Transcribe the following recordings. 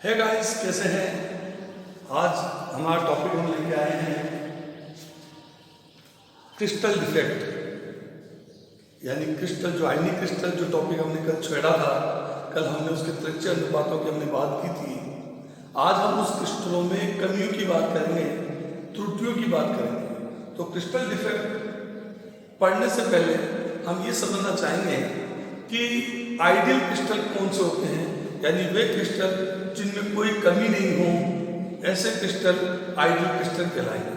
है गाइस, कैसे हैं? आज हमारा टॉपिक हम लेके आए हैं क्रिस्टल डिफेक्ट, यानी क्रिस्टल जो आयनिक क्रिस्टल जो टॉपिक हमने कल छेड़ा था। कल हमने उसके त्रिज्य अनुपातों की हमने बात की थी। आज हम उस क्रिस्टलों में कमियों की बात करेंगे, त्रुटियों की बात करेंगे। तो क्रिस्टल डिफेक्ट पढ़ने से पहले हम ये समझना चाहेंगे कि आइडियल क्रिस्टल कौन से होते हैं, यानी वे क्रिस्टल जिनमें कोई कमी नहीं हो, ऐसे क्रिस्टल आइडियल क्रिस्टल कहलाएंगे।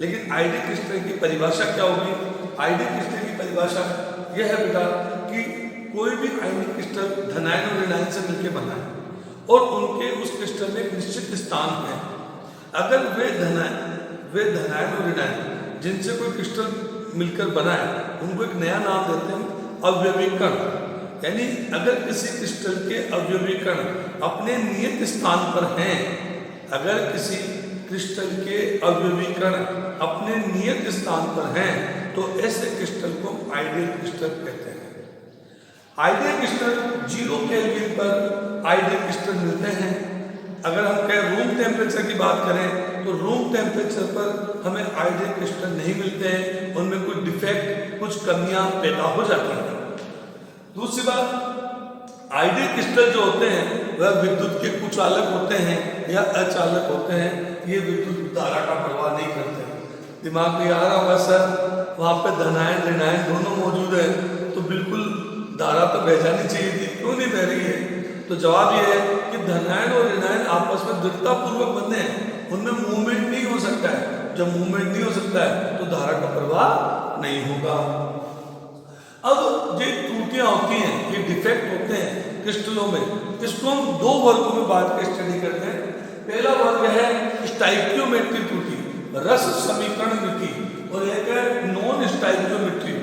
लेकिन आइडियल क्रिस्टल की परिभाषा क्या होगी? आइडियल क्रिस्टल की परिभाषा यह है बेटा कि कोई भी आयनिक क्रिस्टल धनायन और ऋणायन से मिलकर बना है और उनके उस क्रिस्टल में एक निश्चित स्थान है। अगर वे धनायन और ऋणायन जिनसे कोई क्रिस्टल मिलकर बना है, उनको एक नया नाम देते हैं अवयवीकरण। यानी अगर किसी क्रिस्टल के अवयवीकरण अपने नियत स्थान पर हैं, अगर किसी क्रिस्टल के अवयवीकरण अपने नियत स्थान पर हैं, तो ऐसे क्रिस्टल को आइडियल क्रिस्टल कहते हैं। आइडियल क्रिस्टल 0 केल्विन पर आइडियल क्रिस्टल मिलते हैं। अगर हम कहें रूम टेम्परेचर की बात करें, तो रूम टेम्परेचर पर हमें आइडियल क्रिस्टल नहीं मिलते हैं, उनमें कुछ डिफेक्ट, कुछ कमियां पैदा हो जाती हैं। दूसरी बात, आइडियल क्रिस्टल जो होते हैं वह विद्युत के कुचालक होते हैं या अचालक होते हैं। ये विद्युत धारा का प्रवाह नहीं करते। दिमाग में आ रहा होगा सर, वहाँ पे धनायन ऋणायन दोनों मौजूद है, तो बिल्कुल धारा तो बह जानी चाहिए थी, क्यों नहीं बह रही है? तो जवाब ये है कि धनायन और ऋणायन आपस में दृढ़तापूर्वक बंधे हैं, उनमें मूवमेंट नहीं हो सकता है। जब मूवमेंट नहीं हो सकता है तो धारा का प्रवाह नहीं होगा। अब ये त्रुटियां होती हैं, ये डिफेक्ट होते हैं क्रिस्टलों में, इसको हम 2 वर्गों में बांट के स्टडी करते हैं। पहला वर्ग है स्टाइकियोमेट्री त्रुटि, रस समीकरण मिति, और एक है नॉन स्टाइकियोमेट्री,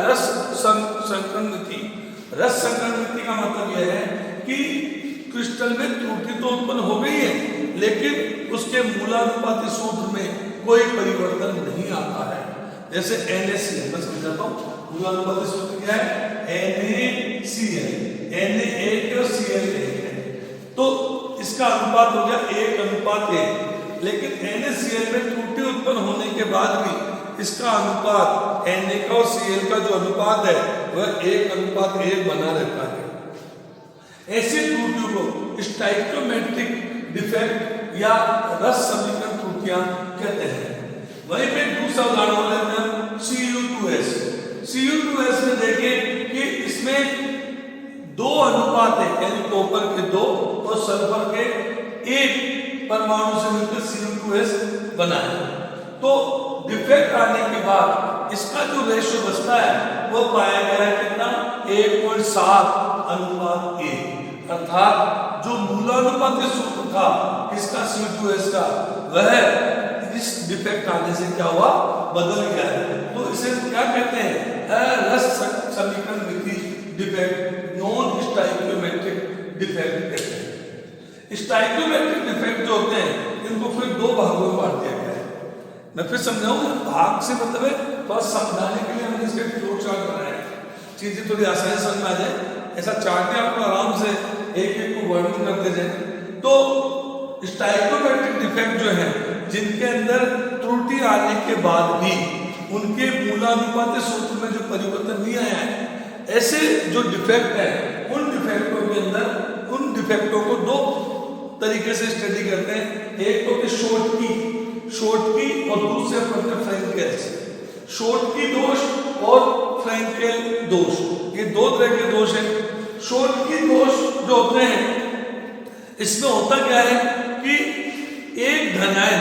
रस संकरण मिति। रस संकरण मिति का मतलब यह है कि क्रिस्टल में त्रुटि तो उत्पन्न हो गई है, लेकिन उसके मूलानुपाती सूत्र में कोई परिवर्तन नहीं आता है। जैसे NaCl, मैं समझाता हूँ। मूलानुपाती सूत्र क्या है? NaCl, Na एक और Cl एक है, तो इसका अनुपात हो गया 1:1। लेकिन NaCl में त्रुटि उत्पन्न होने के बाद भी इसका अनुपात Na का और Cl का जो अनुपात है वह 1:1 बना रहता है। ऐसी त्रुटियों को स्टाइकियोमेट्रिक डिफेक्ट या रस समीकरण त्रुटियां कहते हैं। वहीं पे दूसरा उदाहरण लेते हैं Cu2S। Cu2S में देखें कि इसमें 2 अनुपात है, यानी कॉपर के 2 और सल्फर के 1 परमाणु से मिलकर Cu2S बना है। तो डिफेक्ट आने के बाद इसका जो रेशियो बचता है वो पाया गया है कितना? 1.7:1। अर्थात जो मूलानुपाती सूत्र था इसका Cu2S का, वह इस डिफेक्ट आने से क्या हुआ? बदल गया है। तो इसे क्या कहते हैं? रस समीकरण मिति डिफेक्ट, नॉन स्टाइकियोमेट्रिक डिफेक्ट कहते हैं। स्टाइकियोमेट्रिक डिफेक्ट जो होते हैं इनको फिर 2 भागों में बांट दिया गया है। मैं फिर समझाऊंगा, भाग से मतलब है बस समझाने के लिए हमने इसके फ्लो चार्ट बनाया है, चीजें थोड़ी आसानी समझ में आ जाए। ऐसा चार्ट है, आपको आराम से एक को वर्णन करते जाए। तो स्टाइकियोमेट्रिक डिफेक्ट जो है, जिनके अंदर त्रुटि आने के बाद भी उनके मूलानुपाती सूत्र में जो परिवर्तन नहीं आया है, ऐसे जो डिफेक्ट है, उन डिफेक्टों के अंदर उन डिफेक्टों को 2 तरीके से स्टडी करते हैं। एक तो कि शॉर्टकी और दूसरे पर फ्रैंकेल्स। शॉर्टकी दोष और फ्रैंकेल दोष, ये 2 तरह के दोष हैं। शॉर्टकी दोष जो होते हैं, इसमें होता क्या है कि एक धनायन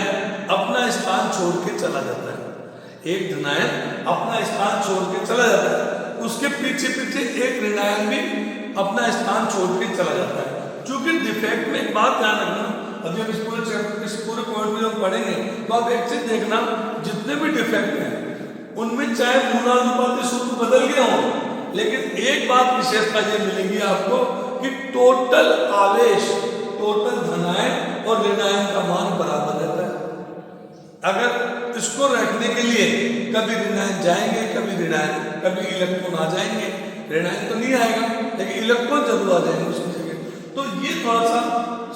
अपना स्थान छोड़ के चला जाता है। एक धनायन अपना स्थान छोड़ के चला जाता है, उसके पीछे पीछे एक ऋणायन भी अपना स्थान छोड़ के चला जाता है। क्योंकि डिफेक्ट में एक बात ध्यान रखना, अभी हम इस पूरे पॉइंट में जब पढ़ेंगे तो आप एक चीज देखना, जितने भी डिफेक्ट हैं उनमें चाहे मूलानुपाती सूत्र बदल गया हो, लेकिन एक बात विशेषता ये मिलेगी आपको कि टोटल आवेश, टोटल धनायन और ऋणायन का मान बराबर रहता है। अगर इसको रखने के लिए कभी ऋणायन जाएंगे, कभी ऋणायन, कभी इलेक्ट्रॉन आ जाएंगे, ऋणायन तो नहीं आएगा लेकिन इलेक्ट्रॉन जरूर आ जाएंगे उसकी जगह। तो ये थोड़ा सा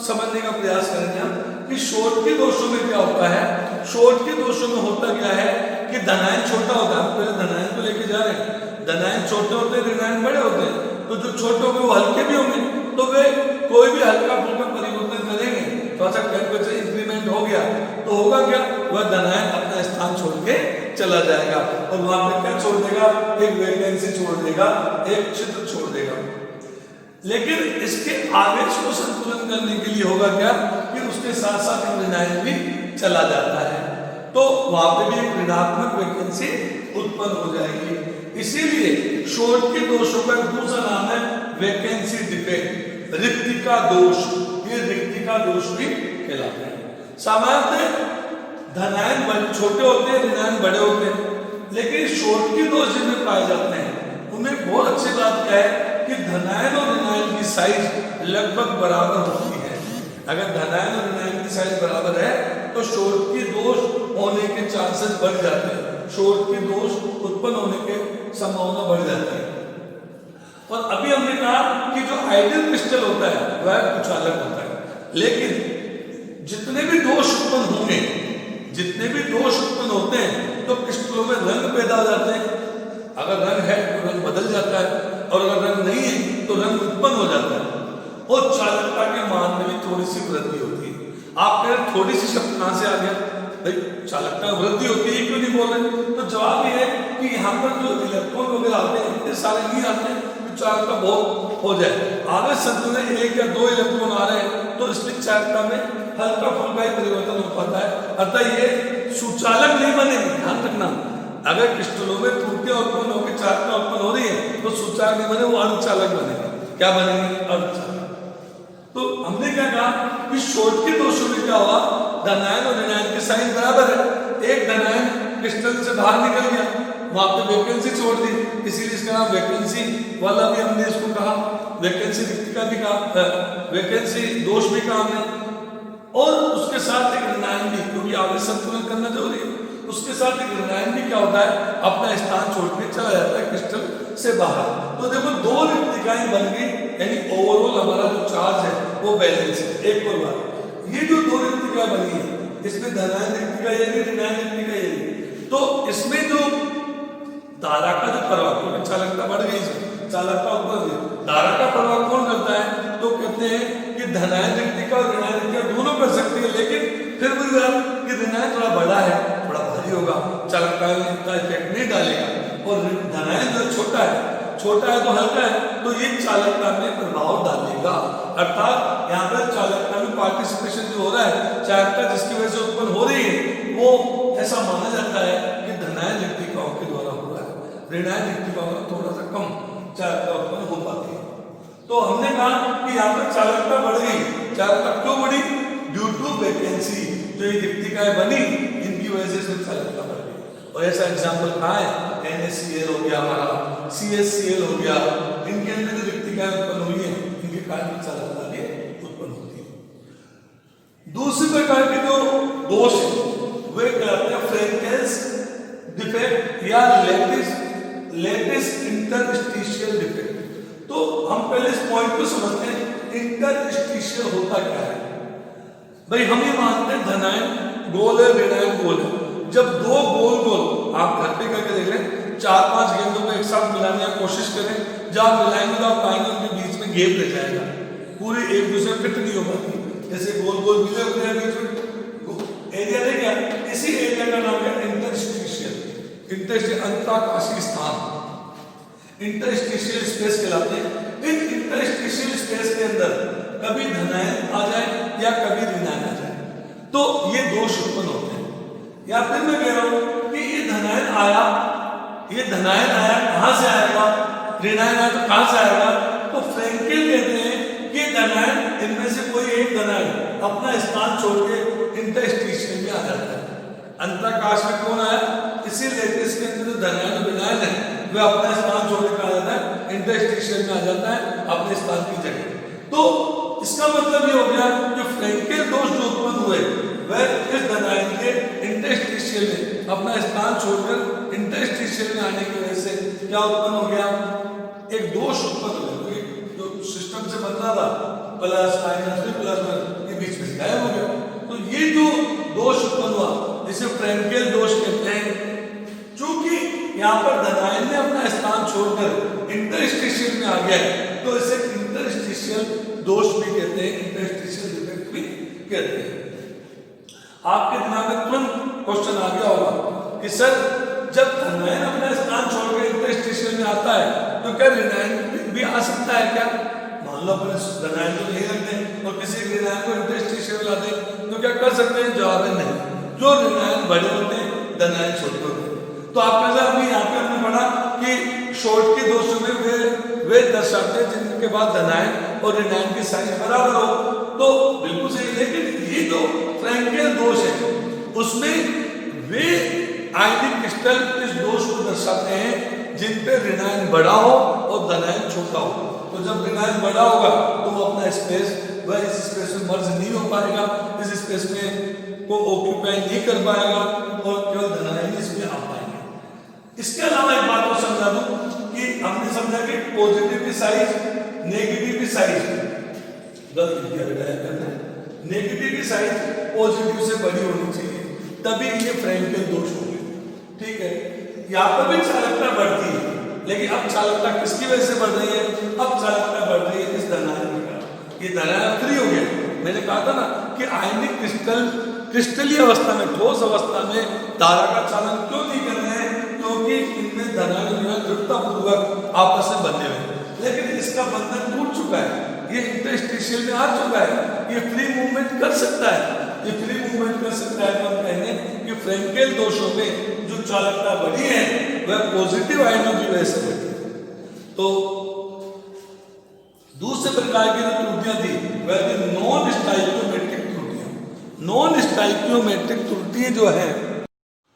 समझने का प्रयास करेंगे हम कि शोध के दोषों में क्या होता है। शोध के दोषों में होता क्या है कि धनायन छोटा होता है। हम पहले धनायन को लेके जा रहे हैं। धनायन छोटे होते हैं, ऋणायन बड़े होते हैं। तो जो छोटे होंगे वो हल्के भी होंगे, तो वे कोई भी हल्का फुल्का परिवर्तन करेंगे, थोड़ा सा टेम्परेचर इंक्रीमेंट हो गया तो होगा क्या, वह धनायन अपना स्थान छोड़ के चला जाएगा और वहां पे क्या छोड़ देगा, एक वैकेंसी छोड़ देगा, एक छिद्र छोड़ देगा। लेकिन इसके आवेश को संतुलन करने के लिए होगा क्या कि उसके साथ साथ एक ऋणायन भी चला जाता है, तो वहां पे भी एक ऋणात्मक वैकेंसी उत्पन्न हो जाएगी। इसीलिए शोध के दोषों का दूसरा नाम है वैकेंसी डिफेक्ट, रिक्तिका दोष। ये रिक्तिका दोष भी कहलाते हैं। सामान्यतः धनायन छोटे होते हैं, ऋणायन बड़े होते हैं, लेकिन शोध के दोष जिनमें पाए जाते हैं उनमें बहुत अच्छी बात क्या है कि धनायन और ऋणायन की साइज लगभग बराबर होती है। अगर धनायन और ऋणायन की साइज बराबर है तो शोध के दोष होने के चांसेस बढ़ जाते हैं, शोध के दोष उत्पन्न होने के संभावना बढ़ जाती है। और अभी हमने कहा कि जो आइडियल क्रिस्टल होता है वह कुछ अलग होता है, लेकिन जितने भी दोष उत्पन्न होंगे, जितने भी दोष उत्पन्न होते हैं तो क्रिस्टलों में रंग पैदा हो जाते हैं। अगर रंग है तो रंग बदल जाता है, और अगर रंग नहीं है तो रंग उत्पन्न हो जाता है, और चालकता के मान में भी थोड़ी सी वृद्धि होती है। आप कह रहे थोड़ी सी शब्द कहां से आ गया भाई, चालकता वृद्धि होती है क्यों नहीं बोल रहे, तो जवाब ये है कि यहाँ पर जो इलेक्ट्रॉन वगैरह आते हैं इतने सारे नहीं आते तो चालकता बहुत हो जाए। अगर संतुलन में 1 या 2 इलेक्ट्रॉन आ रहे हैं तो इसलिए चालकता में हल्का फुल्का ही परिवर्तन हो पाता है, अतः ये सुचालक नहीं बनेगी। ध्यान रखना, अगर क्रिस्टलों में त्रुटियां उत्पन्न होकर चालकता उत्पन्न हो रही है तो सुचालक नहीं बने, वो अर्धचालक बनेगा। क्या बनेंगे? अर्धचालक। तो हमने क्या कहा कि शोध के दोषों में क्या हुआ, धनायन और ऋणायन की साइज बराबर है। एक धनायन क्रिस्टल से बाहर निकल गया, वहां पे वैकेंसी छोड़ दी, इसीलिए इसका नाम वैकेंसी वाला भी हमने इसको कहा, वैकेंसी रिक्तिका भी कहा, वैकेंसी दोष भी कहा हमने। और उसके साथ एक ऋणायन भी, क्योंकि आवेश संतुलन करना जरूरी है, उसके साथ एक ऋणायन भी क्या होता है, अपना स्थान छोड़ के चला जाता है क्रिस्टल से बाहर। तो देखो 2 रिक्तिकाएं बन गई, यानी ओवरऑल हमारा जो चार्ज है वो बैलेंस है। एक और बात, ये जो 2 रिक्तिका बनी है इसमें धनायन रिक्तिका यानी ऋणायन रिक्तिका यानी, तो इसमें जो धारा का जो प्रवाह, क्योंकि चालकता बढ़ गई है, चालकता उत्पन्न हुई, धारा का प्रवाह कौन करता है, तो कहते हैं कि धनायन रिक्तिका और ऋणायन रिक्तिका दोनों कर सकती है, लेकिन फिर भी कि ऋणायन थोड़ा बड़ा है, थोड़ा भारी होगा, चालकता का इफेक्ट नहीं डालेगा, और धनायन जो छोटा है तो हल्का है, तो ये चालकता में प्रभाव डालेगा। अर्थात यहाँ पर चालकता में पार्टिसिपेशन जो हो रहा है, चालकता जिसकी वजह से उत्पन्न हो रही है, वो ऐसा माना जाता है कि धनायन रिक्तिकाओं के द्वारा हो रहा है, ऋणायन रिक्तिकाओं में थोड़ा सा कम चालकता उत्पन्न हो पाती है। तो हमने कहा कि यहाँ पर चालकता बढ़ गई। चालकता क्यों बढ़ी? ड्यू टू वैकेंसी, जो ये रिक्तिकाएं बनी इनकी वजह से इसमें चालकता बढ़ गई। और ऐसा एग्जाम्पल कहाँ है, NaCl हो गया, हमारा CaCl हो गया, इनके अंदर जो रिक्तिकाएं उत्पन्न हुई है इनके कारण चालकता भी उत्पन्न होती है। दूसरी प्रकार के जो दोष वे कहलाते हैं फ्रैंकेल्स डिफेक्ट या लेटिस इंटरस्टिशियल डिफेक्ट। तो हम पहले इस पॉइंट को समझते हैं, इंटरस्टिशियल होता क्या है। भाई हम ये मानते हैं धनायन गोल है, ऋणायन गोल है। जब 2 गोल गोल आप घर पे करके देख लें, 4-5 गेंदों को एक साथ मिलाने की कोशिश करें, जब मिलाएंगे तो आप पाएंगे उनके बीच में गैप रह जाएगा, पूरी एक दूसरे में फिट नहीं हो पाती। जैसे गोल गोल मिले होते हैं बीच में एरिया रह गया, इसी एरिया का नाम है इंटरस्टिशियल अंतराकाशीय स्थान, इंटरस्टिशियल स्पेस कहलाते हैं। इन इंटरस्टिशियल स्पेस के अंदर कभी धनायन आ जाए या कभी ऋणायन आ जाए, तो ये दोष उत्पन्न होते हैं। या फिर मैं कह रहा हूं कि ये धनायन आया कहां से आएगा, ऋणायन आया तो कहां से आएगा, तो फ्रैंकेल कहते हैं कि धनायन इनमें से कोई एक धनायन अपना स्थान छोड़ के इंटरस्टिशियल में आ जाता है। अंतराकाश में कौन आया, इसी लेटिस के अंदर जो धनायन ऋणायन है वह अपना स्थान छोड़ के आ जाता है, इंटरस्टिशियल में आ जाता है अपने स्थान की जगह। तो इसका मतलब ये हो गया कि फ्रैंकेल दोष जो उत्पन्न हुए वह इस धनायन के इंटरस्टिशियल में अपना स्थान छोड़कर इंटरस्टिशियल में आने की वजह से क्या उत्पन्न हो गया, एक दोष उत्पन्न हो गया। जो सिस्टम से बन रहा था प्लस माइनस, छोड़कर इंटरस्टिशियल में आ गया है तो इसे इंटरस्टिशियल दोष भी कहते हैं, इंटरस्टिशियल डिफेक्ट भी कहते हैं। आपके दिमाग में तुरंत क्वेश्चन आ गया होगा कि सर जब धनायन अपना स्थान छोड़कर इंटरस्टिशियल में आता है तो क्या ऋणायन भी आ सकता है क्या? मान लो अपने धनायन को यही रख दें और किसी ऋणायन को इंटरस्टिशियल ला दें तो क्या कर सकते हैं? जवाब है नहीं। जो ऋणायन बड़े होते हैं धनायन छोटे होते हैं। तो आपके साथ भी यहाँ पे हमने पढ़ा कि शॉर्ट के दोषों में वे दर्शाते हैं जिनके बाद धनायन और ऋणायन की साइज बराबर हो, तो बिल्कुल सही। लेकिन ये जो फ्रैंकेल दोष है उसमें वे आयनिक क्रिस्टल इस दोष को दर्शाते हैं जिन पे ऋणायन बड़ा हो और धनायन छोटा हो। तो जब ऋणायन बड़ा होगा तो वो अपना स्पेस वह इस स्पेस में मर्ज नहीं हो पाएगा, इस स्पेस में को ऑक्यूपाई नहीं कर पाएगा और केवल धनायन इसमें आ पाएंगे। इसके अलावा एक बात और समझा दूं कि हमने समझा कि पॉजिटिव की साइज नेगेटिव की साइज गलत किया करना, नेगेटिव की साइज पॉजिटिव से बड़ी होनी चाहिए तभी ये फ्रैंकेल दोष होंगे। ठीक है, यहाँ पर भी चालकता बढ़ती है, लेकिन अब चालकता किसकी वजह से बढ़ रही है? अब चालकता बढ़ रही है इस धनायन के कारण। ये धनायन फ्री हो गया। मैंने कहा था ना कि आयनिक क्रिस्टल क्रिस्टलीय अवस्था में, ठोस अवस्था में धारा का चालन क्यों नहीं कर रहे हैं? क्योंकि इनमें धनायन दृढ़तापूर्वक आपस में बंधे हुए, लेकिन इसका बंधन टूट चुका है, ये इंटरस्टिशियल में आ चुका है, ये फ्री मूवमेंट कर सकता है, ये फ्री मूवमेंट कर सकता है। तो हम कहेंगे कि फ्रैंकेल दोषों में जो चालकता बढ़ी है वह पॉजिटिव आयनों की वजह से बढ़ी है। तो दूसरे प्रकार की जो त्रुटियां थी वह थी नॉन स्टाइकियोमेट्रिक त्रुटियां। नॉन स्टाइकियोमेट्रिक त्रुटियां जो है,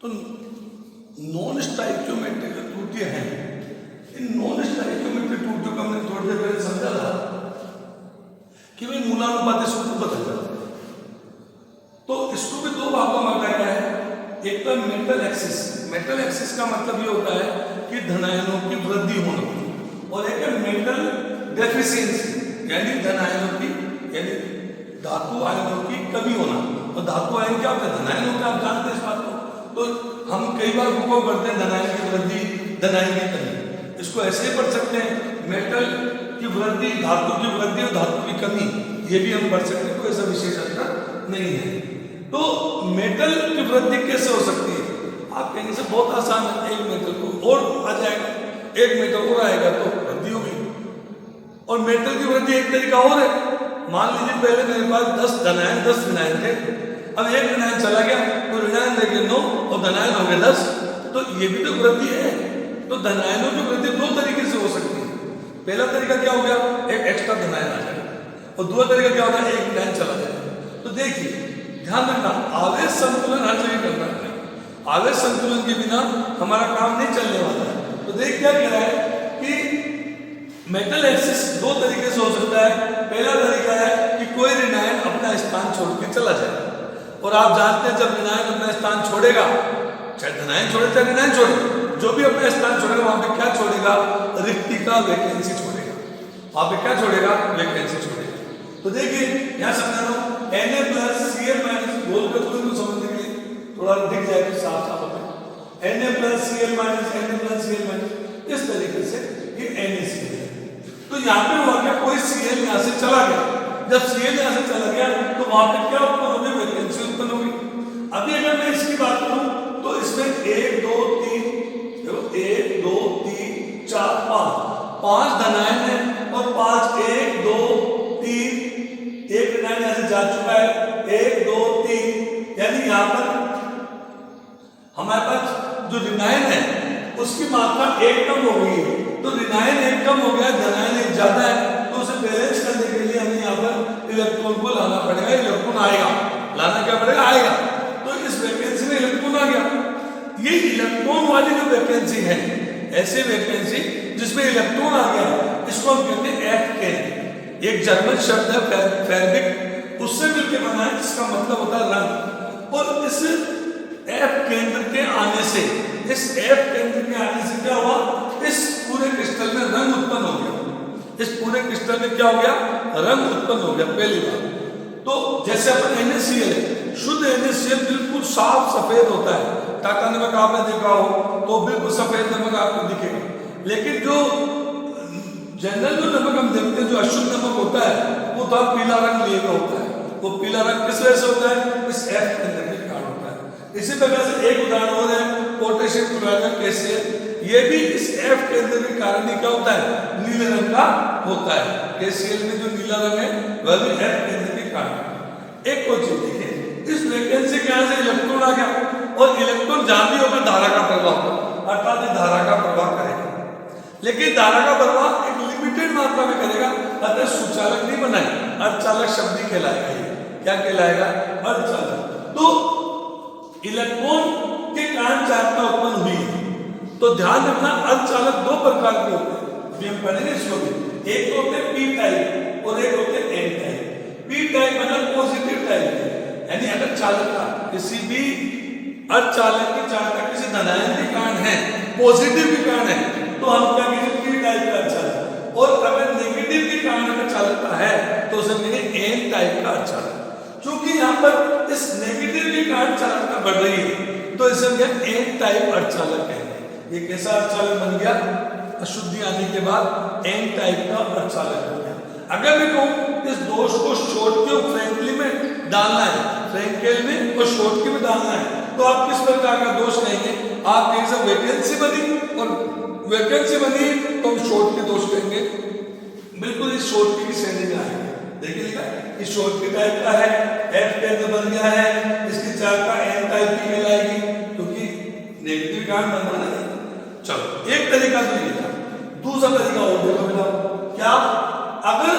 तो नॉन स्टाइकियोमेट्रिक त्रुटियां हैं, इन नॉन स्टाइकियोमेट्रिक त्रुटियों को हमने थोड़ी देर पहले समझा था कि भाई मूलानुपाती सूत्र बदल जाता है। तो इसको भी दो भागों में बांटा गया है। एक तो मेटल एक्सिस। मेटल एक्सिस का मतलब ये होता है कि धनायनों की वृद्धि होना, और एक है मेटल डेफिशिएंसी यानी धनायनों की यानी धातु आयनों की कमी होना। और धातु आयन क्या होता है? धनायन होता है, आप जानते हैं इस बात को। तो हम कई बार बुको करते हैं धनायन की वृद्धि धनायन की कमी, इसको ऐसे ही पढ़ सकते हैं मेटल की वृद्धि, धातु की वृद्धि और धातु की कमी, ये भी हम पढ़ सकते हैं, कोई ऐसा विशेष अंतर नहीं है। तो मेटल की वृद्धि कैसे हो सकती है? आप कहेंगे से बहुत आसान है, एक मेटल को और आ जाएगा, एक मेटल और आएगा तो वृद्धि होगी। और मेटल की वृद्धि एक तरीका और है, मान लीजिए पहले मेरे पास 10 धनायन 10 ऋणायन थे, अब एक ऋणायन चला गया तो ऋणायन रह गए 9 और धनायन हो गए 10, तो ये भी तो वृद्धि है। तो धनायनों की वृद्धि दो तरीके से हो सकती है। पहला तरीका क्या हो गया? एक एक्स्ट्रा धनायन आ जाएगा, और दूसरा तरीका क्या होता है? एक ऋणायन चला जाएगा। तो देखिए ध्यान रखना, आवेश संतुलन हर जगह करना है। आवेश संतुलन के बिना हमारा काम नहीं चलने वाला है। तो देख क्या कह रहा है कि मेटल एक्सिस दो तरीके से हो सकता है। पहला तरीका है कि कोई ऋणायन अपना स्थान छोड़ के चला जाए, और आप जानते हैं जब ऋणायन अपना स्थान छोड़ेगा, चाहे धनायन छोड़े चाहे ऋणायन छोड़े, जो भी अपना स्थान छोड़ेगा वहां पे क्या छोड़ेगा? रिक्तिका, वैकेंसी छोड़ेगा। वहां पे क्या छोड़ेगा? वैकेंसी छोड़ेगा। तो देखिए यहां समझा लो Na+Cl- बोल कर तुमको समझने के लिए थोड़ा दिख जाएगा साफ साफ में। Na+Cl- इस तरीके से ये NaCl है। तो यहाँ पे हुआ क्या? कोई Cl यहाँ से चला गया। जब Cl यहाँ से चला गया तो वहां पे क्या उत्पन्न होगी? वैकेंसी उत्पन्न होगी। अभी अगर मैं इसकी बात करूं तो इसमें 1 2 3 देखो 1 2 3 4 5 धनायन है और 5 1 2 3 एक ऋणायन यहाँ से जा चुका है, 1 2 3, यानी यहाँ पर हमारे पास जो ऋणायन है उसकी मात्रा 1 कम हो गई है। तो ऋणायन 1 कम हो गया, धनायन 1 ज्यादा है, तो उसे बैलेंस करने के लिए हमें यहाँ पर इलेक्ट्रॉन को लाना पड़ेगा। इलेक्ट्रॉन आएगा, लाना क्या पड़ेगा? आएगा। तो इस वैकेंसी में इलेक्ट्रॉन आ गया। ये इलेक्ट्रॉन वाली जो वैकेंसी है, ऐसे वैकेंसी जिसमें इलेक्ट्रॉन आ गया, इसको हम कहते हैं एफ केंद्र। एक जर्मन शब्द है फेरबिक, उससे मिलकर बना है, जिसका मतलब होता है रंग। और इस एफ केंद्र के आने से, इस एफ केंद्र के आने से क्या हुआ? इस पूरे क्रिस्टल में रंग उत्पन्न हो गया। इस पूरे क्रिस्टल में क्या हो गया? रंग उत्पन्न हो गया पहली बार। तो जैसे अपन NaCl है, शुद्ध NaCl बिल्कुल साफ सफेद होता है। टाटा नमक आपने देखा हो तो बिल्कुल सफेद नमक आपको दिखेगा। लेकिन जो जनरल जो नमक हम देखते हैं, जो अशुद्ध नमक होता है, वो तो पीला रंग लिए हुआ होता है। वो पीला रंग किस वजह से होता है? इस F के अंदर के कारण होता है। इसी प्रकार से एक उदाहरण और है पोटेशियम क्लोराइड KCl, ये भी इस F के अंदर के कारण ही क्या होता है? नीले रंग का होता है। KCl में जो नीला रंग है वह भी F के अंदर के कारण। एक और चीज देखिए, इस वैकेंसी के यहाँ से इलेक्ट्रॉन आ गया और इलेक्ट्रॉन जहां भी होगा धारा का प्रवाह होगा, अर्थात धारा का प्रवाह करेगा। लेकिन धारा का प्रवाह एक लिमिटेड मात्रा में करेगा, अतः सुचालक नहीं बनाए, अर्धचालक शब्द ही कहलाएगा। क्या कहलाएगा? अर्धचालक। तो इलेक्ट्रॉन के कारण चालकता उत्पन्न हुई है। तो ध्यान रखना, अर्धचालक दो प्रकार के होते हैं, अभी हम पढ़ेंगे इसको भी। एक होते हैं पी टाइप और एक होते हैं एन टाइप। पी टाइप मतलब पॉजिटिव टाइप, यानी अगर चालकता किसी भी अर्धचालक की चालकता किसी धनायन के कारण है, पॉजिटिव के कारण है, तो हम क्या कहेंगे? पी टाइप का अर्धचालक। और अगर नेगेटिव के कारण अगर चालकता है तो उसे कहेंगे एन टाइप का अर्धचालक। क्योंकि यहाँ पर इस नेगेटिव के कारण चालकता बढ़ रही है, तो इसे हम एन टाइप अर्धचालक कहेंगे। ये कैसा अर्धचालक बन गया? अशुद्धि आने के बाद एन टाइप का अर्धचालक बन गया। अगर मैं कहूँ इस दोष को शॉटकी और फ्रैंकली में डालना है, फ्रैंकेल में और शॉटकी में डालना है, तो आप किस प्रकार का दोष कहेंगे? आप कहेंगे सर वैकेंसी बनी, और वैकेंसी बनी तो हम शॉटकी दोष कहेंगे। बिल्कुल इस शॉटकी की श्रेणी में आएंगे। देखिए लिखा इस शॉटकी टाइप का है, F के अंदर बन गया है, इसकी चालकता एन टाइप की कहलाएगी, क्योंकि नेगेटिव कारण बनना नहीं। चलो एक तरीका तो ये था, दूसरा तरीका और देखो बेटा, क्या? अगर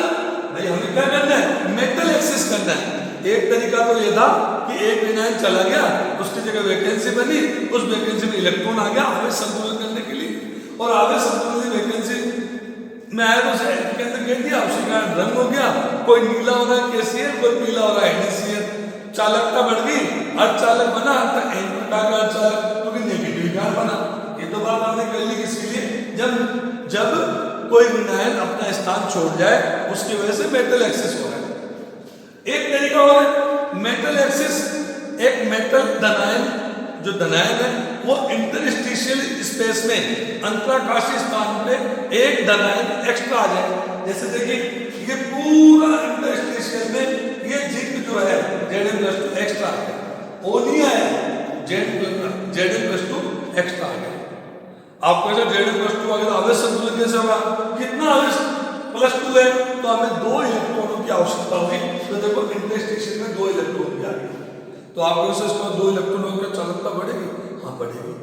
भाई हमें क्या करना है? मेटल एक्सेस करना है। एक तरीका तो ये था कि एक विनायन चला गया, उसकी जगह वैकेंसी बनी, उस वैकेंसी में इलेक्ट्रॉन आ गया आवेश संतुलन करने के लिए, और आवेश संतुलन वैकेंसी में आया तो उसे के अंदर कह दिया, उसी का रंग हो गया, कोई नीला हो रहा है KCl, कोई पीला हो रहा है NaCl, चालकता बढ़ गई, अर्धचालक बना, तो एन प्रकार का अर्धचालक, क्योंकि नेगेटिव कारण बना। ये तो बात हमने कर ली किसके लिए? जब कोई विनायन अपना स्थान छोड़ जाए, उसकी वजह से मेटल एक्सेस हो रहा है। एक तरीका और है मेटल एक्सेस, एक मेटल धनायन, जो धनायन है वो इंटरस्टिशियल स्पेस में अंतराकाशीय स्थान पे एक धनायन एक्स्ट्रा आ जाए। जैसे देखिए ये पूरा इंटरस्टिशियल में ये जिंक जो है Zn+2 एक्स्ट्रा आ गया, वो नहीं आया, Zn+2 एक्स्ट्रा आ गया। आपको ऐसा Zn+2 आ गया तो आवेश संतुलन कैसे होगा? कितना आवेश +2 है, तो हमें 2 इलेक्ट्रॉनों की आवश्यकता होगी। तो देखो इंटरस्टिशियल में 2 इलेक्ट्रॉन भी आ गए, तो आपको इसको 2 इलेक्ट्रॉनों की चालकता बढ़ेगी? हाँ बढ़ेगी।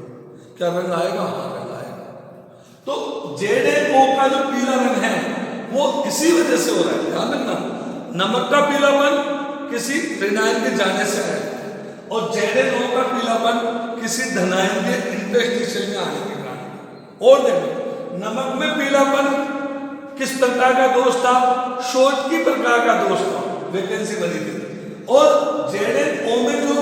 क्या रंग आएगा? हाँ रंग आएगा। तो ZnO का जो पीला रंग है वो इसी वजह से हो रहा है। ध्यान रखना, नमक का पीलापन किसी ऋणायन के जाने से है, और ZnO का पीलापन किसी धनायन के इंटरस्टिशियल में आने के कारण। और देखो नमक में पीलापन किस प्रकार का दोष था? शॉटकी प्रकार का दोष था, वैकेंसी बनी थी। और ZnO में जो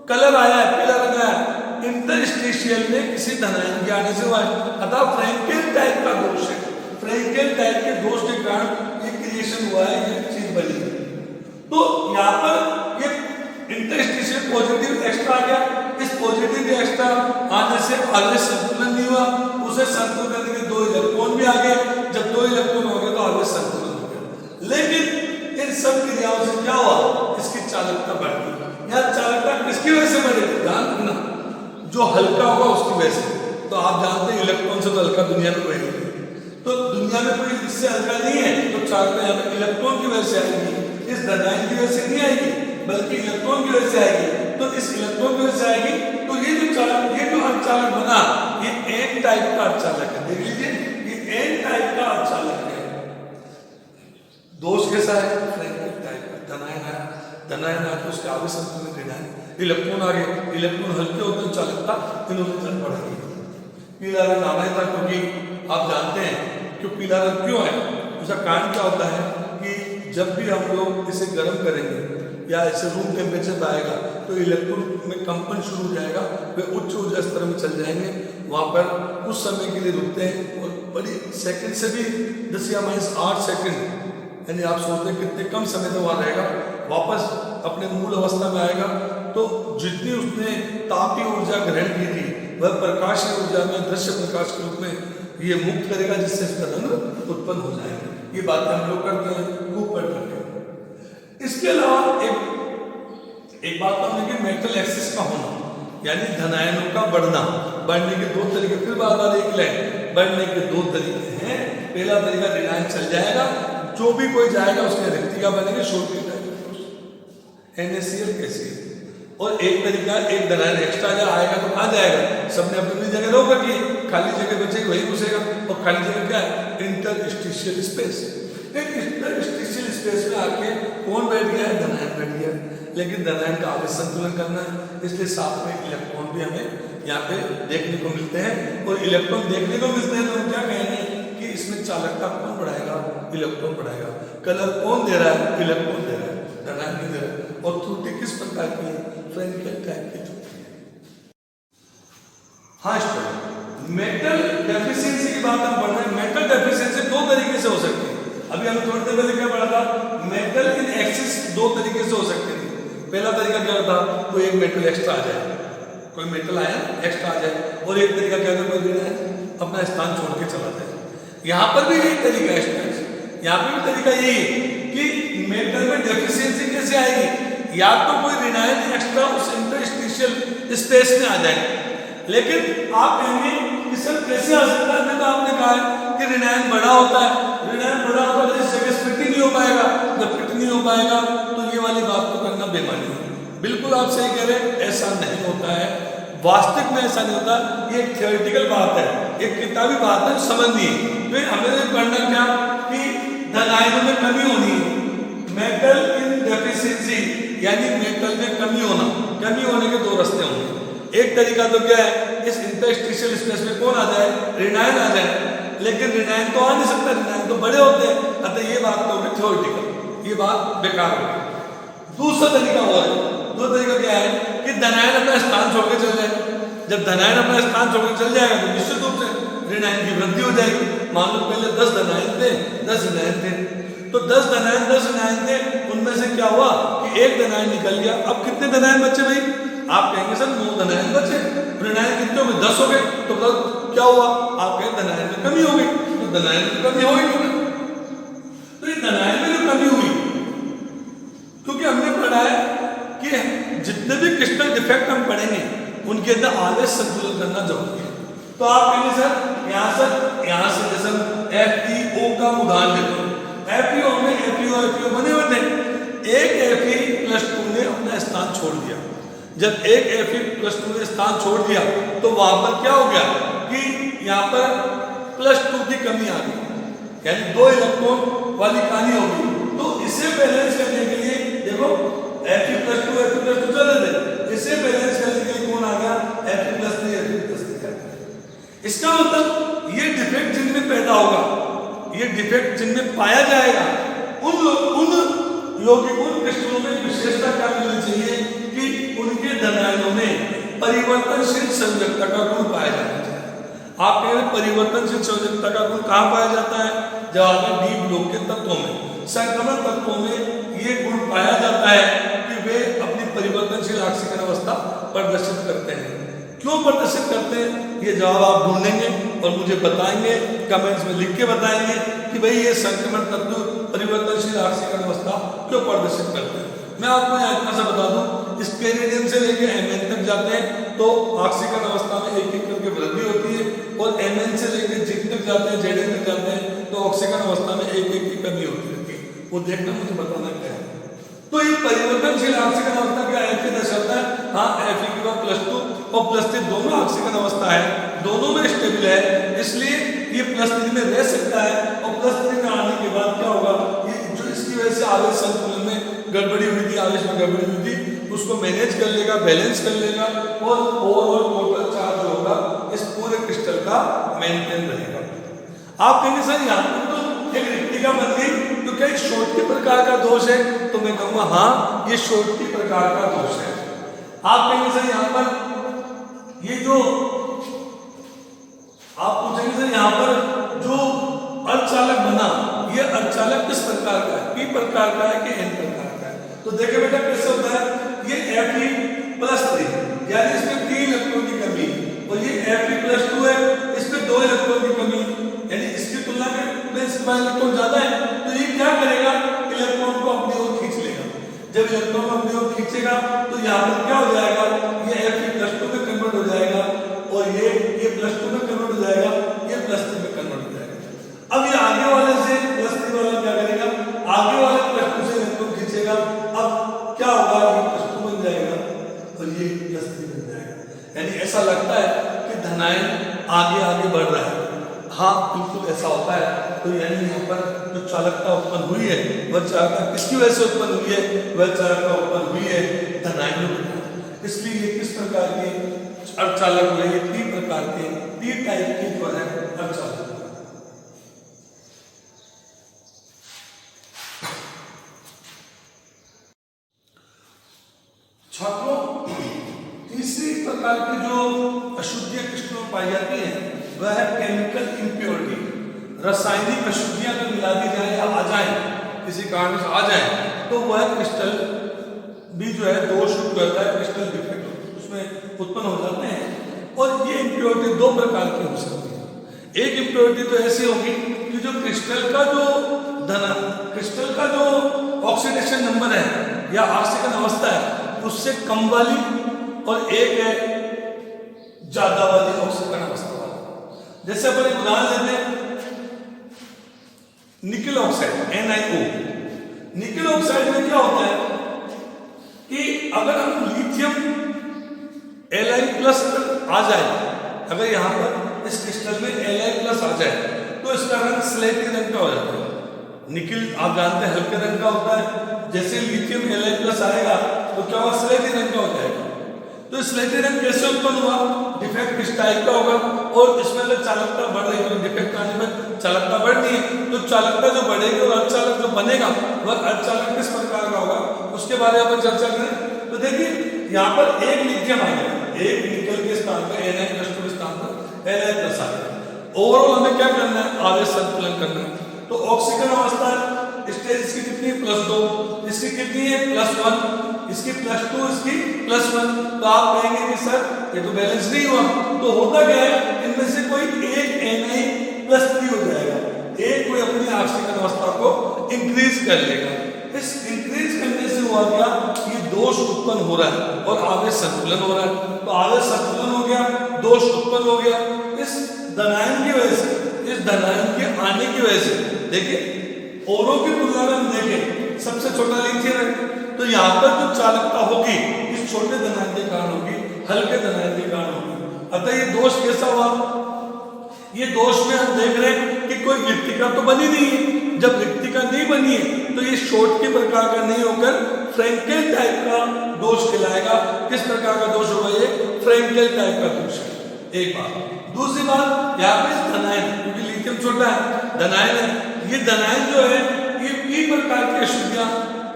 कलर आया है, पीला रंग आया, इंटरस्टिशियल में किसी धनायन के आने से हुआ है, अतः फ्रैंकेल टाइप का दोष है। फ्रैंकेल टाइप के दोष के कारण ये क्रिएशन हुआ है, ये चीज बनी। तो यहाँ पर ये इंटरस्टिशियल पॉजिटिव एक्स्ट्रा आ गया, इस पॉजिटिव एक्स्ट्रा आने से आवेश संतुलन नहीं हुआ, उसे संतुलन करने के 2 इलेक्ट्रॉन भी आ गए। जब 2 इलेक्ट्रॉन हो गए तो आवेश संतुलन हो गया। लेकिन इन सब क्रियाओं से क्या हुआ? इसकी चालकता बढ़ गई। यहाँ चालकता किसकी वजह से बढ़ेगी? ध्यान रखना, जो हल्का होगा उसकी वजह से। तो आप जानते हैं इलेक्ट्रॉन से तो हल्का दुनिया में कोई नहीं, तो दुनिया में कोई इससे हल्का नहीं है, तो चालकता यहाँ पे इलेक्ट्रॉन की वजह से आएगी, इस धनायन की वजह से नहीं आएगी, बल्कि इलेक्ट्रॉन की वजह से आएगी। तो इस इलेक्ट्रॉन की वजह से आएगी, तो ये जो अर्धचालक बना, ये एन टाइप का अर्धचालक है। देख लीजिए ये एन टाइप का अर्धचालक है। दोष कैसा है? फ्रैंकेल टाइप का। धनायन आया तो उसके आवेश संतुलन ऋणायन, इलेक्ट्रॉन आ गए, इलेक्ट्रॉन हल्के होते हैं, चालकता इन्होंने चल पड़ेगी। पीला रंग आना था, क्योंकि आप जानते हैं कि पीला रंग क्यों है, उसका कारण क्या होता है कि जब भी हम लोग इसे गर्म करेंगे या इसे रूम टेम्परेचर पे आएगा तो इलेक्ट्रॉन में कंपन शुरू हो जाएगा, वे उच्च ऊर्जा स्तर में चल जाएंगे, वहाँ पर कुछ समय के लिए रुकते हैं और बड़ी सेकंड से भी 10 या -8 सेकंड, यानी आप सोचते हैं कितने कम समय तक वहाँ रहेगा, वापस अपने मूल अवस्था में आएगा। तो जितनी उसने तापीय ऊर्जा ग्रहण की थी वह प्रकाशीय ऊर्जा में दृश्य प्रकाश के रूप में ये मुक्त करेगा, जिससे इसका रंग उत्पन्न हो जाएगा। ये बातें हम लोग करते हैं, खूब पढ़ करते हैं। इसके अलावा एक बात हमने की मेटल एक्सिस का होना, यानी धनायनों का बढ़ने के दो तरीके, फिर बार एक लाइन, बढ़ने के दो तरीके हैं। पहला तरीका ऋणायन चल जाएगा, जो भी कोई जाएगा उसके रिक्तिका बनेंगे, शोध के NaCl कैसे। और एक तरीका, एक धनायन एक्स्ट्रा आएगा तो कहाँ जाएगा, सबने अपनी जगह रोक रखी, खाली जगह बचेगी वही घुसेगा। और खाली जगह क्या है, इंटरस्टिशियल स्पेस। एक इंटरस्टिशियल स्पेस में आके कौन बैठ गया है, धनायन बैठ गया। लेकिन धनायन का आवेश संतुलन करना है, इसलिए साथ में इलेक्ट्रॉन भी हमें यहाँ पे देखने को मिलते हैं। और इलेक्ट्रॉन देखने को मिलते हैं तो हम क्या कहेंगे कि इसमें चालकता कौन बढ़ाएगा, इलेक्ट्रॉन बढ़ाएगा। कलर कौन दे रहा है, इलेक्ट्रॉन दे रहा है, धनायन नहीं दे रहा है। और त्रुटि किस प्रकार की है, फ्रेंकेल टाइप की त्रुटि है। हाँ स्टूडेंट, मेटल डेफिशिएंसी की बात हम पढ़ रहे हैं। मेटल डेफिशिएंसी दो तरीके से हो सकती है। अभी हमने थोड़ी देर पहले क्या पढ़ा था, मेटल इन एक्सिस दो तरीके से हो सकती है। पहला तरीका क्या होता, कोई एक मेटल एक्स्ट्रा आ जाए, कोई मेटल आया एक्स्ट्रा आ जाए। और एक तरीका क्या होता, कोई अपना स्थान छोड़ के चला जाए। यहाँ पर भी यही तरीका है स्टूडेंट्स, यहाँ पे भी तरीका यही है कि मेटल में डेफिशिएंसी कैसे आएगी, या तो कोई ऋणायन एक्स्ट्रा उस इंटरस्टिशियल स्पेस में आ जाए। लेकिन आप कहेंगे कि सर कैसे आ सकता है, तो आपने कहा है कि ऋणायन बड़ा होता है, ऋणायन बड़ा होता है इस जगह फिट ही नहीं हो पाएगा। जब फिट नहीं हो पाएगा तो ये वाली बात तो करना बेमानी है। बिल्कुल आप सही कह रहे हैं, ऐसा नहीं होता है, वास्तविक में ऐसा नहीं होता। ये एक थियोरेटिकल बात है, एक किताबी बात है, समझिए। तो हमें पढ़ना क्या कि धनायनों में कमी होनी है, मेटल इन डेफिशिएंसी, यानी मेटल में कमी होने के दो रास्ते होंगे। एक तरीका तो क्या है, इस इंटरस्टिशियल स्पेस में कौन आ जाए, ऋणायन आ जाए। लेकिन ऋणायन तो आ नहीं सकता, ऋणायन तो बड़े होते हैं। अतः ये बात तो होगी थ्योरेटिकल, ये बात बेकार होगी। दूसरा तरीका और है, दूसरा तरीका क्या है कि धनायन अपना स्थान छोड़ के चल जाए। जब धनायन अपना स्थान छोड़ के चल जाएगा तो निश्चित रूप से ऋणायन की वृद्धि हो जाएगी। मान लो पहले 10 धनायन थे, 10 ऋणायन थे, तो 10 धनायन थे, उनमें से क्या हुआ कि एक धनायन निकल गया। अब कितने धनायन बचे भाई, आप कहेंगे सर 9 धनायन बचे, ऋणायन कितने हो गए, 10 हो गए। तो क्या हुआ, आप कहें धनायन में कमी हो गई, तो धनायन में कमी हो गई। तो ये धनायन में जो कमी हुई, क्योंकि हमने पढ़ा है कि जितने भी क्रिस्टल डिफेक्ट हम पढ़ेंगे उनके अंदर आवेश संतुलन करना जरूरी है। तो आप कहेंगे सर यहाँ से जैसे FeO का उदाहरण लेते हैं, FeO में FeO बने हुए थे, एक Fe+2 ने अपना स्थान छोड़ दिया। जब एक Fe+2 ने स्थान छोड़ दिया तो वहां पर क्या हो गया कि यहाँ पर +2 की कमी आ गई, यानी 2 इलेक्ट्रॉन वाली कहानी होगी। तो इसे बैलेंस करने के लिए देखो Fe+2 चले थे, इसे बैलेंस करने के लिए कौन आ गया, Fe+3 इसका मतलब ये डिफेक्ट जिनमें पैदा होगा, ये डिफेक्ट जिनमें पाया जाएगा, उन यौगिकों क्रिस्टलों में विशेषता क्या मिलनी चाहिए कि उनके धनायनों में परिवर्तनशील संयोजकता का गुण पाया जाना चाहिए। आप कह रहे परिवर्तनशील संयोजकता का गुण कहाँ पाया जाता है, जवाब है डी ब्लॉक के तत्वों में। संक्रमण तत्वों में ये गुण पाया जाता है कि वे अपनी परिवर्तनशील ऑक्सीकरण अवस्था प्रदर्शित करते हैं। क्यों प्रदर्शित करते हैं, ये जवाब आप ढूंढेंगे और मुझे बताएंगे, कमेंट्स में लिख के बताएंगे कि भाई ये संक्रमण तत्व परिवर्तनशील ऑक्सीकरण अवस्था क्यों प्रदर्शित करते हैं। मैं आपको यहाँ इतना सा बता दूं, इस कैनेडियन से लेकर Mn तक जाते हैं तो ऑक्सीकरण अवस्था में एक करके वृद्धि होती है, और Mn से लेकर Zn तक जाते हैं, Zn तक जाते हैं तो ऑक्सीकरण अवस्था में एक की कमी होती रहती है। वो देखना मुझे बताना क्या है। तो ये परिवर्तनशील ऑक्सीकरण अवस्था क्या F की दर्शाता है, हाँ Fe+2 और +3 दोनों ऑक्सीकरण अवस्था है, दोनों में स्टेबल है, इसलिए ये +3 में रह सकता है। और +3 में आने के बाद क्या होगा, ये जो इसकी वजह से आवेश संतुलन में गड़बड़ी हुई थी, आवेश में गड़बड़ी हुई थी, उसको मैनेज कर लेगा, बैलेंस कर लेगा, और ओवरऑल टोटल चार्ज होगा इस पूरे क्रिस्टल का मेंटेन रहेगा। आप कहेंगे सर यहाँ पर तो एक रिक्तिका बन गई, तो क्या शॉर्टकी प्रकार का दोष है, तो मैं कहूँगा हाँ ये शॉर्टकी प्रकार का दोष है। आप कहेंगे सर यहाँ पर ये जो आप पूछेंगे सर यहाँ पर जो अर्धचालक बना, ये अर्धचालक किस प्रकार का है, P प्रकार का है कि N प्रकार का है। तो देखिए बेटा कैसे होता है, ये Fe+3 यानी इसमें 3 इलेक्ट्रॉन की कमी, और ये होगी, यानी इसकी तुलना में इसका इलेक्ट्रॉन ज्यादा है, तो ये क्या करेगा, इलेक्ट्रॉन को अपनी ओर खींच लेगा। जब इलेक्ट्रॉन अपनी ओर खींचेगा तो यहाँ पर क्या हो जाएगा, ये Fe+2 में कन्वर्ट हो जाएगा और ये +2 में कन्वर्ट हो जाएगा, ये +3 में कन्वर्ट हो जाएगा। अब ये आगे वाले से +3 वाला क्या करेगा, आगे वाले +2 से इलेक्ट्रॉन खींचेगा। अब क्या होगा, ये +2 बन जाएगा और ये +3 बन जाएगा। यानी ऐसा लगता है कि धनायन आगे आगे बढ़ रहा है। हाँ बिल्कुल ऐसा होता है। तो यानी यहाँ पर जो चालकता उत्पन्न हुई है वह चालकता किसकी वजह से उत्पन्न हुई है, वह चालकता उत्पन्न हुई है धनायनों की। इसलिए ये किस प्रकार के अर्धचालक हुए, ये 3 प्रकार के P टाइप के जो है अर्धचालक। छात्रों, तीसरी प्रकार की जो अशुद्धियां क्रिस्टलों में पाई जाती है वह है केमिकल इम्प्योरिटी। रासायनिक अशुद्धियां अगर मिला दी जाए या आ जाए, किसी कारण से आ जाए, तो वह क्रिस्टल भी जो है दोष रहता है, क्रिस्टल डिफेक्ट उसमें उत्पन्न हो जाते हैं। और ये इम्प्योरिटी 2 प्रकार की हो सकती है। एक इम्प्योरिटी तो ऐसी होगी कि जो क्रिस्टल का जो ऑक्सीडेशन नंबर है या ऑक्सीकरण अवस्था है उससे कम वाली, और एक है ज्यादा वाली ऑक्सीकरण अवस्था वाली। जैसे अपन एक उदाहरण लेते हैं, निकल ऑक्साइड NiO। निकल ऑक्साइड में क्या होता है कि अगर हम लिथियम Li+ आ जाए, अगर यहां पर इस क्रिस्टल में Li+ आ जाए तो इसका रंग स्लेटी रंग का हो जाता है। निकल आप जानते हैं हल्के रंग का होता है, जैसे लिथियम Li+ आएगा तो क्या होगा, स्लेटी रंग का हो जाएगा। तो स्लेटी रंग कैसे उत्पन्न हुआ, डिफेक्ट किस टाइप का होगा, और इसमें अगर चालकता बढ़ रही है, डिफेक्ट आने में चालकता बढ़नी है, तो चालकता जो बढ़ेगी और अर्धचालक जो बनेगा वह अर्धचालक किस प्रकार का होगा, उसके बारे में अपन चर्चा करें। तो देखिए यहाँ पर एक लिथियम आ गया, एक निकल के स्थान पर Na+2 के स्थान पर Li+ आ गया। ओवरऑल हमें क्या करना है, आवेश संतुलन करना है। तो ऑक्सीकरण अवस्था स्टेज इसकी कितनी, +2, इसकी कितनी है, +1, इसकी +2, इसकी +1। तो आप कहेंगे कि सर ये तो बैलेंस नहीं हुआ। तो होता क्या है, इनमें से कोई एक Na+3 हो जाएगा, एक कोई अपनी ऑक्सीकरण अवस्था को इंक्रीज कर लेगा। इस इंक्रीज करने से हुआ क्या, ये दोष उत्पन्न हो रहा है और आवेश संतुलन हो रहा है। तो आवेश संतुलन हो गया, दोष उत्पन्न हो गया। इस धनायन की वजह से, इस धनायन के आने की वजह से, देखिए औरों की तुलना में हम देखें सबसे छोटा लिथियम है, तो यहाँ पर जो चालकता होगी इस छोटे धनायन के कारण होगी, हल्के धनायन के कारण होगी। अतः ये दोष कैसा हुआ, ये दोष में हम देख रहे हैं कि कोई व्यक्तिका तो बनी नहीं है। जब व्यक्तिका नहीं बनी है तो ये शॉर्ट के प्रकार का नहीं होकर फ्रैंकेल टाइप का दोष कहलाएगा। किस प्रकार का दोष होगा, ये फ्रैंकेल टाइप का दोष है, एक बात। दूसरी बात, यहाँ पे धनायन, क्योंकि लिथियम छोटा है, धनायन है, ये धनायन जो है ये P प्रकार की अशुद्धियां,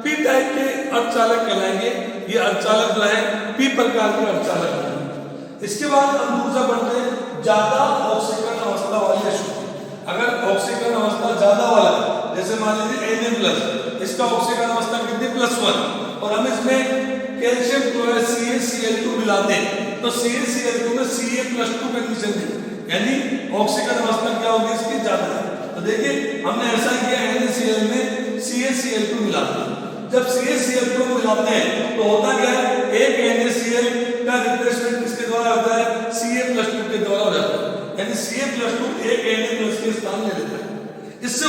P टाइप के अर्धचालक कहलाएंगे। ये अर्धचालक जो है P प्रकार के अर्धचालक है। इसके बाद हम दूसरा बढ़ते हैं, ज्यादा ऑक्सीकरण अवस्था वाली अशुद्धि। अगर ऑक्सीकरण अवस्था ज्यादा वाला, जैसे मान लीजिए Na+, इसका ऑक्सीकरण अवस्था कितनी, +1, और हम इसमें कैल्शियम क्लोराइड CaCl2 मिलाते हैं तो CaCl2 में Ca+2 कंडीशन है, यानी ऑक्सीकरण अवस्था क्या होगी इसकी, ज्यादा है। तो देखिए हमने ऐसा किया, NaCl में CaCl2 मिलाते हैं। जब CaCl2 को मिलाते हैं तो होता क्या है, एक NaCl का रिप्लेसमेंट किसके द्वारा होता है, Ca+2 के द्वारा हो जाता है, यानी Ca+2 एक Na+ के स्थान ले लेता है। इससे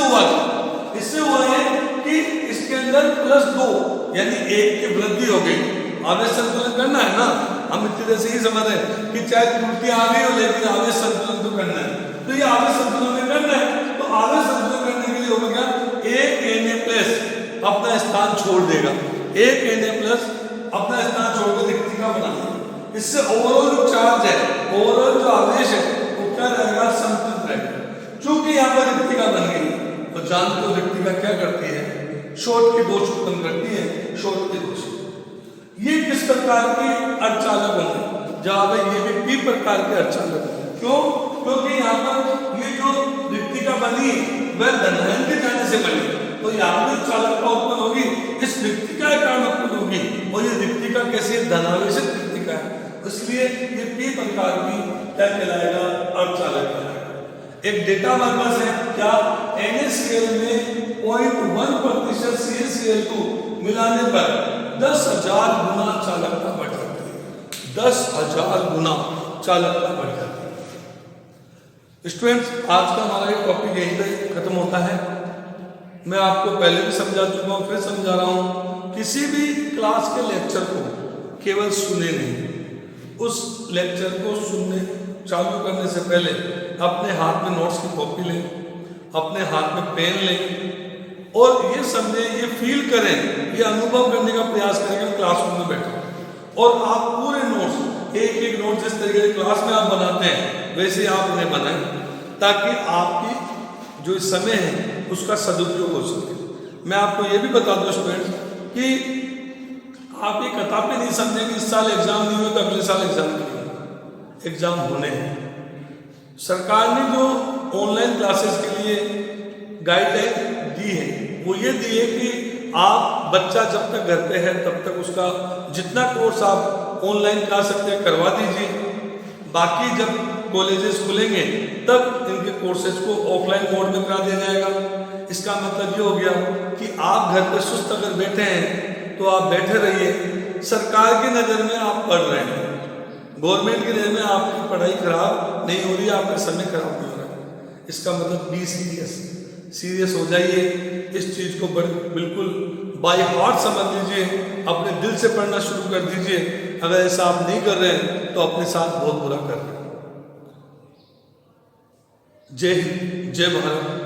हुआ है कि इसके अंदर +2 यानी 1 की वृद्धि हो गई। आवेश संतुलन करना है ना, हम इतनी देर से ही समझ रहे हैं कि चाहे त्रुटि आ गई हो लेकिन आवेश संतुलन तो करना है। तो ये आवेश संतुलन में करना है, तो आवेश संतुलन करने के लिए होगा क्या, एक Na+ अपना स्थान छोड़ देगा, एक Na+ अपना स्थान छोड़कर रिक्तिका बना देगा। इससे ओवरऑल जो चार्ज है, ओवरऑल जो आवेश है वो क्या रहेगा, संतुलित रहेगा। चूंकि यहाँ पर रिक्तिका बन गई, तो जानते हो रिक्तिका क्या करती है, शॉर्ट के दोष उत्पन्न करती है, शॉर्ट के दोष। ये किस प्रकार के अर्धचालक बने, जवाब है ये भी P प्रकार के अर्धचालक बने। क्यों, क्योंकि यहाँ पर ये जो रिक्तिका बनी वह धनायन के जाने से बनी, तो यहाँ पर चालकता उत्पन्न होगी, इस रिक्तिका के कारण उत्पन्न होगी, और ये रिक्तिका कैसी धनावेशित रिक्तिका है, इसलिए ये P प्रकार की क्या कहलाएगा, अर्धचालक कहलाएगा। एक डेटा हमारे पास है क्या, NaCl में 0.1% CaCl को मिलाने पर 10,000 गुना चालकता बढ़ जाती है। 10,000 गुना चालकता बढ़ जाती है। स्टूडेंट्स, आज का हमारा ये टॉपिक यहीं पे खत्म होता है। मैं आपको पहले भी समझा चुका हूँ, फिर समझा रहा हूँ, किसी भी क्लास के लेक्चर को केवल सुने नहीं, उस लेक्चर को सुनने चालू करने से पहले अपने हाथ में नोट्स की कॉपी लें, अपने हाथ में पेन लें और ये समझें, ये फील करें, ये अनुभव करने का प्रयास करें कि क्लासरूम में बैठे और आप पूरे नोट्स, एक एक नोट जिस तरीके से क्लास में आप बनाते हैं वैसे आप उन्हें बनाएं, ताकि आपकी जो समय है उसका सदुपयोग हो सके। मैं आपको ये भी बता दूं स्टूडेंट्स कि आप ये कदापि नहीं समझें कि इस साल एग्जाम नहीं हुए तो अगले साल एग्जाम नहीं, एग्जाम होने हैं। सरकार ने जो ऑनलाइन क्लासेस के लिए गाइडलाइन दी है वो ये दी है कि आप बच्चा जब तक घर पे है तब तक उसका जितना कोर्स आप ऑनलाइन करा सकते हैं करवा दीजिए, बाकी जब कॉलेजेस खुलेंगे तब इनके कोर्सेज को ऑफलाइन मोड में करा दिया जाएगा। इसका मतलब ये हो गया कि आप घर पे सुस्त अगर बैठे हैं तो आप बैठे रहिए, सरकार की नज़र में आप पढ़ रहे हैं, गवर्नमेंट की नज़र में आपकी पढ़ाई खराब नहीं हो रही है, आपका समय खराब नहीं हो रहा है। इसका मतलब बी सीरियस हो जाइए, इस चीज़ को बिल्कुल बाय हार्ट समझ लीजिए, अपने दिल से पढ़ना शुरू कर दीजिए। अगर ऐसा आप नहीं कर रहे हैं तो अपने साथ बहुत बुरा कर रहे हैं। जय हिंद, जय भारत।